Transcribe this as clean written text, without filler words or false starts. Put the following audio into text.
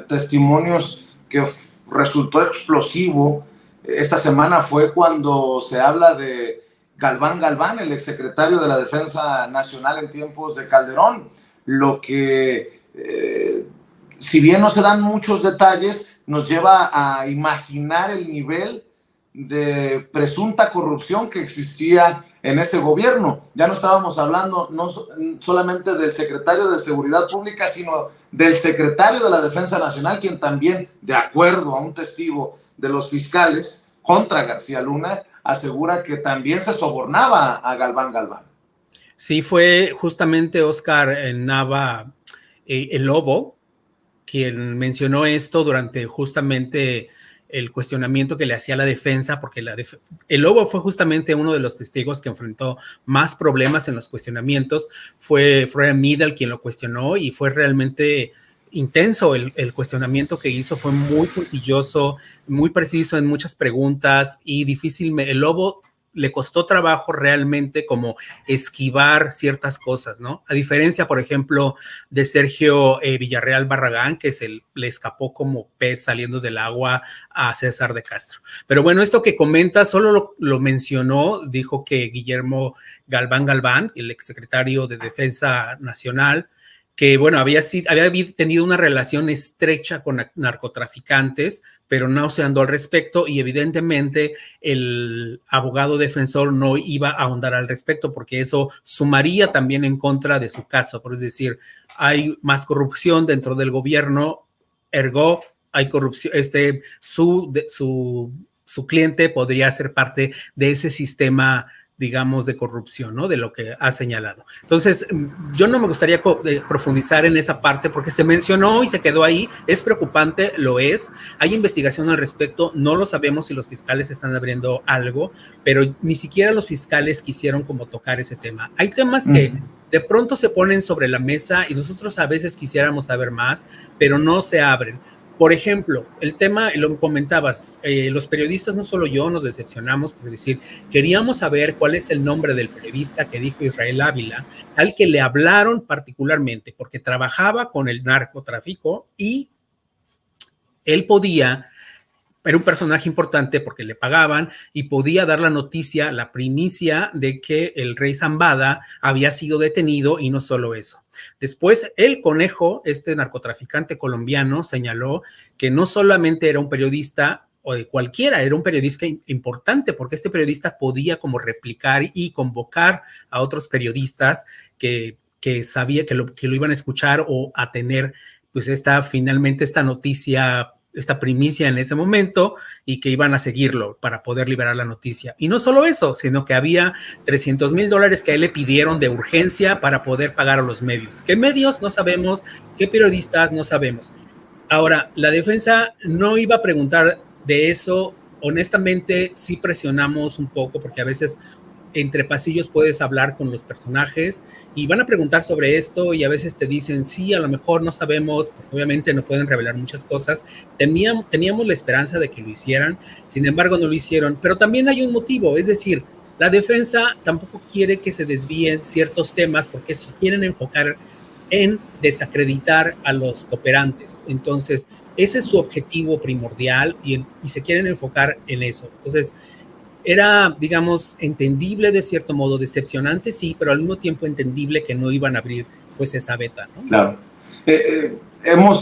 Testimonios que resultó explosivo esta semana fue cuando se habla de Galván, el exsecretario de la Defensa Nacional en tiempos de Calderón, lo que, si bien no se dan muchos detalles, nos lleva a imaginar el nivel de presunta corrupción que existía en ese gobierno. Ya no estábamos hablando no solamente del secretario de Seguridad Pública, sino del secretario de la Defensa Nacional, quien también, de acuerdo a un testigo de los fiscales contra García Luna, asegura que también se sobornaba a Galván. Sí, fue justamente Oscar Nava, el Lobo, quien mencionó esto durante justamente el cuestionamiento que le hacía la defensa, porque el Lobo fue justamente uno de los testigos que enfrentó más problemas en los cuestionamientos. Fue Florian Middahl quien lo cuestionó y fue realmente intenso el cuestionamiento que hizo. Fue muy puntilloso, muy preciso en muchas preguntas y difícil. El Lobo le costó trabajo realmente como esquivar ciertas cosas, ¿no? A diferencia, por ejemplo, de Sergio Villarreal Barragán, que le escapó como pez saliendo del agua a César de Castro. Pero bueno, esto que comenta solo lo mencionó, dijo que Guillermo Galván, el exsecretario de Defensa Nacional, que bueno, había tenido una relación estrecha con narcotraficantes, pero no se andó al respecto y evidentemente el abogado defensor no iba a ahondar al respecto porque eso sumaría también en contra de su caso. Por es decir, hay más corrupción dentro del gobierno, ergo hay corrupción, su cliente podría ser parte de ese sistema, digamos, de corrupción, ¿no? De lo que ha señalado. Entonces, yo no me gustaría profundizar en esa parte porque se mencionó y se quedó ahí. Es preocupante, lo es. Hay investigación al respecto. No lo sabemos si los fiscales están abriendo algo, pero ni siquiera los fiscales quisieron como tocar ese tema. Hay temas que de pronto se ponen sobre la mesa y nosotros a veces quisiéramos saber más, pero no se abren. Por ejemplo, el tema, lo comentabas, los periodistas, no solo yo, nos decepcionamos por decir, queríamos saber cuál es el nombre del periodista que dijo Israel Ávila, al que le hablaron particularmente, porque trabajaba con el narcotráfico y él era un personaje importante porque le pagaban y podía dar la noticia, la primicia de que el rey Zambada había sido detenido y no solo eso. Después el Conejo, este narcotraficante colombiano, señaló que no solamente era un periodista o de cualquiera, era un periodista importante porque este periodista podía como replicar y convocar a otros periodistas que sabía que lo iban a escuchar o a tener pues finalmente esta noticia, esta primicia en ese momento y que iban a seguirlo para poder liberar la noticia. Y no solo eso, sino que había $300,000 que a él le pidieron de urgencia para poder pagar a los medios. ¿Qué medios? No sabemos. ¿Qué periodistas? No sabemos. Ahora, la defensa no iba a preguntar de eso. Honestamente, sí presionamos un poco porque a veces entre pasillos puedes hablar con los personajes y van a preguntar sobre esto y a veces te dicen, sí, a lo mejor no sabemos, porque obviamente no pueden revelar muchas cosas. Teníamos la esperanza de que lo hicieran, sin embargo no lo hicieron, pero también hay un motivo, es decir, la defensa tampoco quiere que se desvíen ciertos temas porque se quieren enfocar en desacreditar a los cooperantes. Entonces, ese es su objetivo primordial y se quieren enfocar en eso. Entonces, era, digamos, entendible de cierto modo, decepcionante, sí, pero al mismo tiempo entendible que no iban a abrir pues esa beta, ¿no? Claro. Hemos